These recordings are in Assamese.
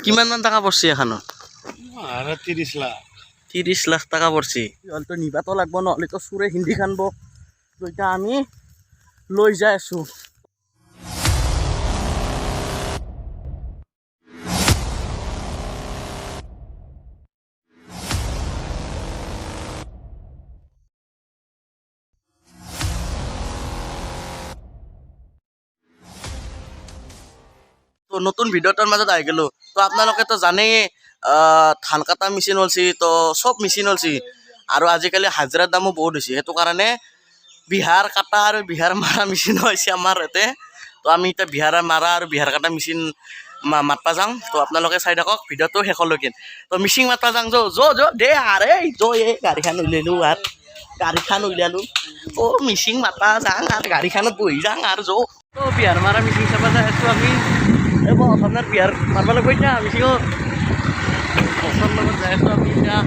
কিমান মান টাকা পড়ছে এখানত? আরে 30 লাখ। 30 লাখ টাকা পড়ছে। তো নিবাতো লাগব, নহ'লে তো চোৰে হিন্দি খানব। তো এতিয়া আমি লৈ যাই আছো। তো নতুন ভিডিঅ'টাৰ মাজত আহি গ'লো। তো আপোনালোকেতো জানেই ধান কটা মেচিন ওলছি, তো চব মেচিন ওলছি। আৰু আজিকালি হাজিৰাৰ দামো বহুত হৈছে, সেইটো কাৰণে বিহাৰ কাটা আৰু বিহাৰ মাৰা মেচিন হৈছে আমাৰ ইয়াতে। তো আমি এতিয়া বিহাৰ মাৰা আৰু বিহাৰ কাটা মেচিন মাতবা যাওঁ। তো আপোনালোকে চাই থাকক ভিডিঅ'টো শেষলৈকে। তো মিচিং মাতবা যাওঁ, দে আৰে এই গাড়ীখন উলিয়ালোঁ আৰু গাড়ীখন উলিয়ালোঁ। মিচিং মাতবা যাওঁ আৰু গাড়ীখনত বহি যাওঁ আৰু তো বিহাৰ মাৰা মিচিং চাব যাই আছোঁ আমি। এই আপোনাৰ বিহাৰ মাৰিব লাগিব এতিয়া মিচিঙত। বছৰ লগত যাই আছোঁ আমি এতিয়া।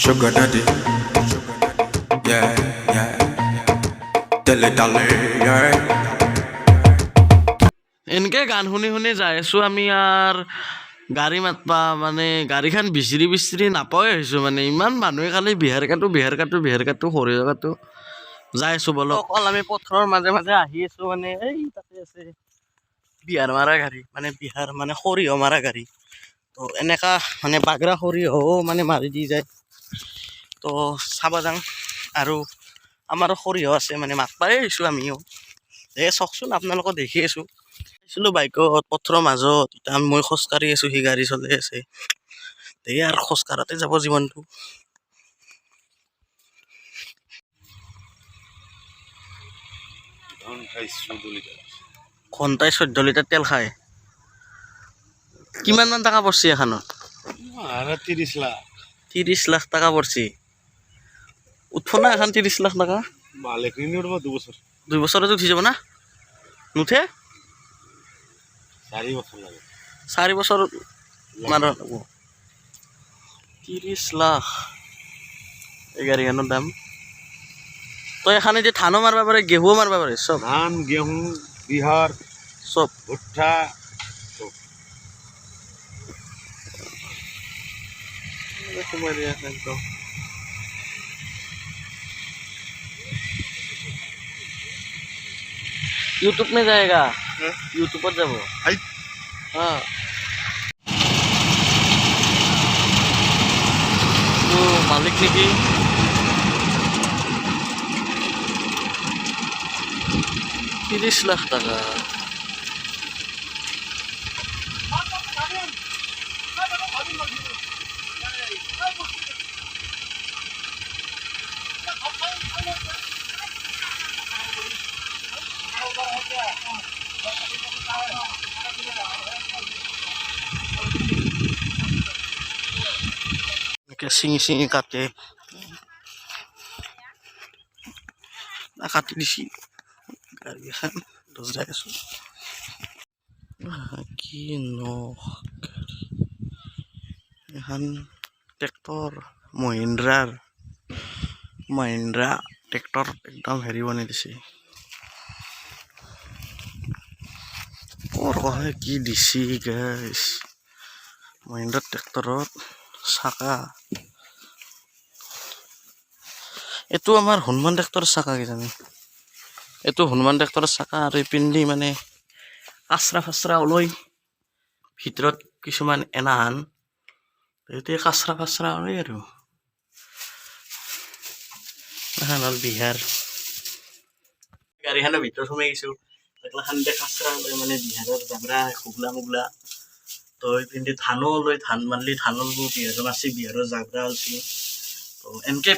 Sugar daddy, yeah, yeah, dilly dally, yeah. এনেকৈ গান শুনি শুনি যাই আছোঁ আমি। আৰু গাড়ী মাতবা মানে গাড়ীখন বিচিৰি বিচিৰি নাপাওঁৱে হৈছোঁ। মানে ইমান মানুহে খালি বিহাৰ কাটো সৰিয়হ কাটো যাই আছোঁ বলক। অকল আমি পথাৰৰ মাজে মাজে আহি আছোঁ। মানে এই তাতে আছে বিহাৰ মাৰা গাড়ী, মানে বিহাৰ মানে সৰিয়হ মাৰা গাড়ী। তো এনেকা মানে বাগৰা সৰিয়হও মানে মাৰি দি যায়। তো চাব যাওঁ। আৰু আমাৰো সৰিয়হ আছে, মানে মাতবাই আহিছোঁ আমিও। চাওকচোন আপোনালোকক দেখি আছোঁ। আহিছিলোঁ বাইকত পথাৰৰ মাজত, এতিয়া মই খোজকাঢ়ি আছোঁ, সি গাড়ী চলাই আছে। আৰু খোজকাঢ়াতে যাব জীৱনটো। ঘণ্টাই 14 লিটাৰ তেল খায়। কিমান মান টাকা পড়ছে এখানত? আরে 30 লাখ। 30 লাখ টাকা পড়ছে। উঠব না এখন 30 লাখ টাকা? মালিক ঋণ উঠব 2 বছর। 2 বছৰত উঠি যাব না? নুঠে? 4 বছৰ লাগে। 4 বছৰ মাৰ 30 লাখ এই গাড়ীখনৰ দাম। তো এখানে যে ধানো মারবা পারে, গেহুও মারবা পারে, সব ধান, গেহूं, বিহার, সব। ভুট্টা, সব। यूट्यूब में जाएगा, यूट्यूब पर যাব। हाँ तो मालिक নেকি? $30 লাখ টাকা। চিঙি চিঙি কাটে, কাটি দিছি গাড়ীখন। যাই আছোঁ কি এখন ট্ৰেক্টৰ মহিন্দ্ৰা ট্ৰেক্টৰ একদম হেৰি বনাই দিছে। কি দিছি গাইছ, মহিন্দ্ৰা ট্ৰেক্টৰত চাকা। এইটো আমাৰ হনুমান ট্ৰেক্টৰৰ চাকা কিজানি। এইটো হনুমান ট্ৰেক্টৰৰ চাকা। আৰু ইপিন্ধি মানে কাচৰা ফাচৰা ওলাই ভিতৰত কিছুমান এনাহান এতিয়া কাচৰা ফাচৰা ওলাই। আৰু এখন হ'ল বিহাৰ গাড়ীখনৰ ভিতৰত সোমাই গৈছোঁ। এইগিলাখান কাচৰা ওলাই, মানে বিহাৰৰ জাবৰা শুকলা মুগলা। তো ইপিন্ধি ধানো ওলাই, ধান মাৰলি ধান ওলব, বিহাৰৰ মাছি বিহাৰৰ জাবৰা ওলছি। তো এনেকৈ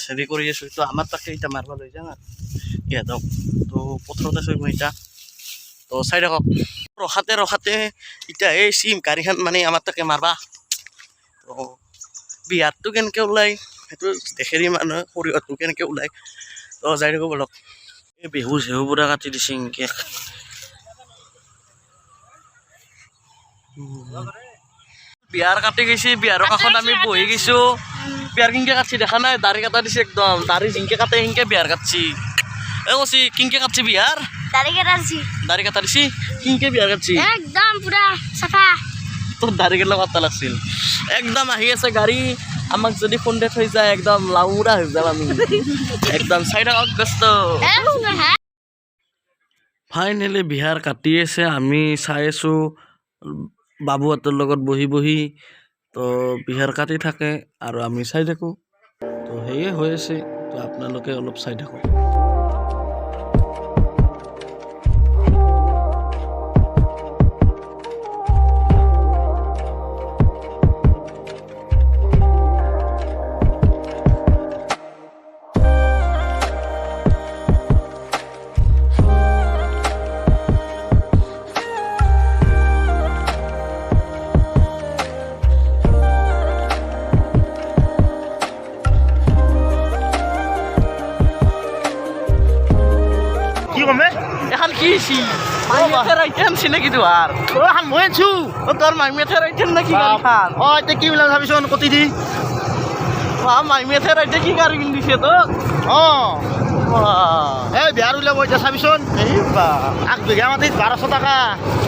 হেৰি কৰি আছোঁ। তো আমাৰ তাকে এতিয়া মাৰিব লৈ যাওঁ আৰু ইহঁতক। তো পথাৰত আছোঁ মই এতিয়া। তো চাই থাকক। ৰখাতে এতিয়া এই গাড়ীখন মানে আমাৰ তাকে মাৰবা। তো বিহাৰটো কেনেকৈ ওলাই সেইটো দেখেৰি মানুহে সৰিয়হটো কেনেকৈ ওলায় তো যাই থাকোঁ বলক এই বিহু চেহু পুৰা কাটি দিছে এনেকৈ বিহাৰ কাটি গৈছে বিহাৰৰ কাষত আমি বহি গৈছোঁ বিহাৰ কিনকে কাটছি দেখা নাই দাড়ি কাটা দিছে একদম দাড়ি জিনকে কাটে সিনকে বিহাৰ কাটছি এই কৈছি কিনকে কাটছি বিহাৰ দাড়ি কাটা দিছি কিনকে বিহাৰ কাটছি একদম পুৰা চাফা তোৰ দাড়ি কেলা কাটা লাগছিল একদম আহি আছে গাড়ী আমাক যদি খুন্দে থৈ যায় একদম লাউৰা হৈ যাম আমি একদম চাইডা ব্যস্ত ফাইনেলি বিহাৰ কাটি আছে আমি চাই আছোঁ বাবুহঁতৰ লগত বহি বহি তো বিহাৰ কাটি থাকে আৰু আমি চাই থাকোঁ তো সেয়ে হৈ আছে তো আপোনালোকে অলপ চাই থাকক কি কমে এখন কি হৈছি মাইমেথে ৰাইটেন চিনাকি তোহাৰ এখন মই আছো তোৰ মাইমেথে ৰাইটেন নে কি গাড়ীখান এতিয়া কি ওলাম ভাবিছোন কটি দি মাইমেথে ৰাইটে কি গাড়ী কিনি দিছে তোক এই বিহাৰ ওলাব এতিয়া চাবিচোন আগ বিঘা মাটিত 1200 টকা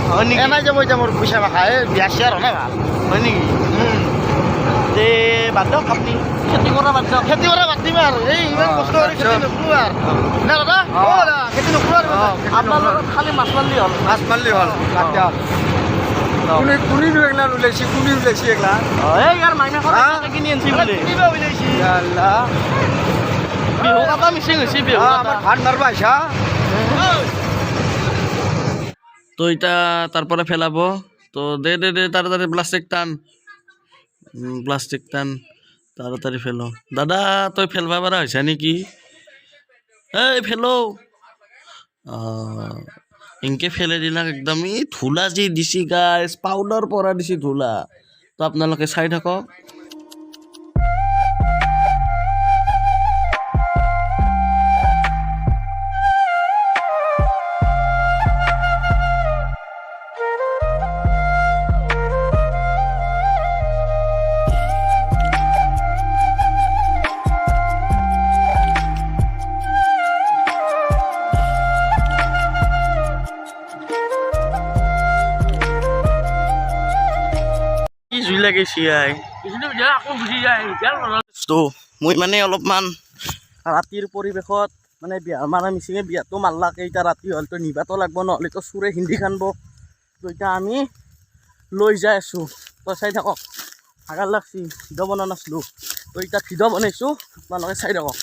হয় নেকি এনাই যাব এতিয়া মোৰ পইচা মাখা এই বিয়া চিয়াৰ হ'লে ভাল হয় নেকি দে বাদ দিয়ক আপুনি খেতি কৰা বাদ দিয়ক খেতি কৰা বাদ দিম আৰু এই ইমান কষ্ট কৰি খেতি নকৰোঁ আৰু নে দাদা দাদা খেতি নকৰোঁ আৰু আপোনাৰ লগত খালি মাছ মাৰিলে হ'ল মাছ মাৰিলে হ'ল বাদ দিয়ক কোনেনো এগলা ওলাইছে কোনে ওলাইছে এগলা এই ইয়াৰ মাইমে কিনি আনছি বোলে কিবা ওলাইছে বিহু কাটা মিচিং হৈছে বিহু আমাৰ ভাত মাৰিব আহিছা তো এতিয়া তাৰ পৰা পেলাব তো দে দে দে তাড়াতাড়ি প্লাষ্টিক টান তাড়াতাড়ি ফেলো দাদা তই ফেলবা পাৰা হৈছা নেকি এই ফেলো এনকে ফেলে দিলাক একদম এই ধূলা যি দিছি গাইছ পাউডাৰ পৰা দিছি ধূলা তো আপোনালোকে চাই থাকক কি জুই লাগিছে আই তো মই মানে অলপমান ৰাতিৰ পৰিৱেশত মানে বিয়া মানে মিচিঙে বিয়াটো মাৰলাক এতিয়া ৰাতি হ'ল তো নিবাতো লাগব নহ'লেতো চোৰে হিন্দী খানব তো এতিয়া আমি লৈ যাই আছোঁ তই চাই থাকক ভাগাৰ লাগছি ভিডিঅ' বনোৱা নাছিলোঁ তো এতিয়া ভিডিঅ' বনাইছোঁ আপোনালোকে চাই থাকক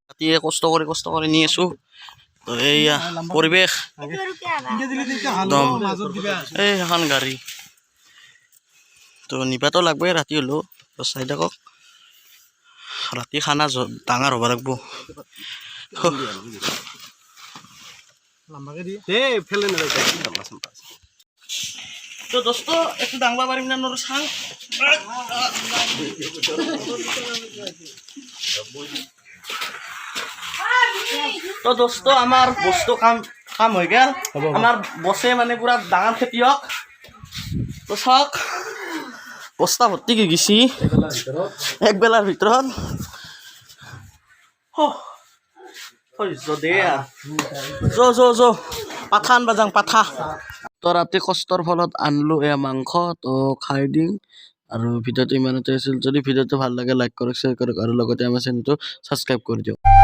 ৰাতিয়ে কষ্ট কৰি নি আছোঁ তো এইয়া পৰিৱেশ একদম এই এখন গাড়ী তো নিবাতো লাগবই ৰাতি হ'লেও তো চাই থাকক ৰাতি খানা ডাঙৰ হ'ব লাগব তো দোস্ত একটু ডাঙবা পাৰিম না নোৰ চাং তো দোস্ত আমাৰ বস্তু কাম হৈ গেল আমাৰ বছে মানে পুৰা ডাঙৰ খেতিয়ক তো চাওক বস্তা ভৰ্তি কি গেছি এক বেলাৰ ভিতৰত পাঠা আনবা যাং পাঠা তো ৰাতি কষ্টৰ ফলত আনলো এয়া মাংস তো খাই দিম আৰু ভিডিঅ'টো ইমানতে আছিল যদি ভিডিঅ'টো ভাল লাগে লাইক কৰক শ্বেয়াৰ কৰক আৰু লগতে আমাৰ চেনেলটো ছাবস্ক্ৰাইব কৰি দিয়ক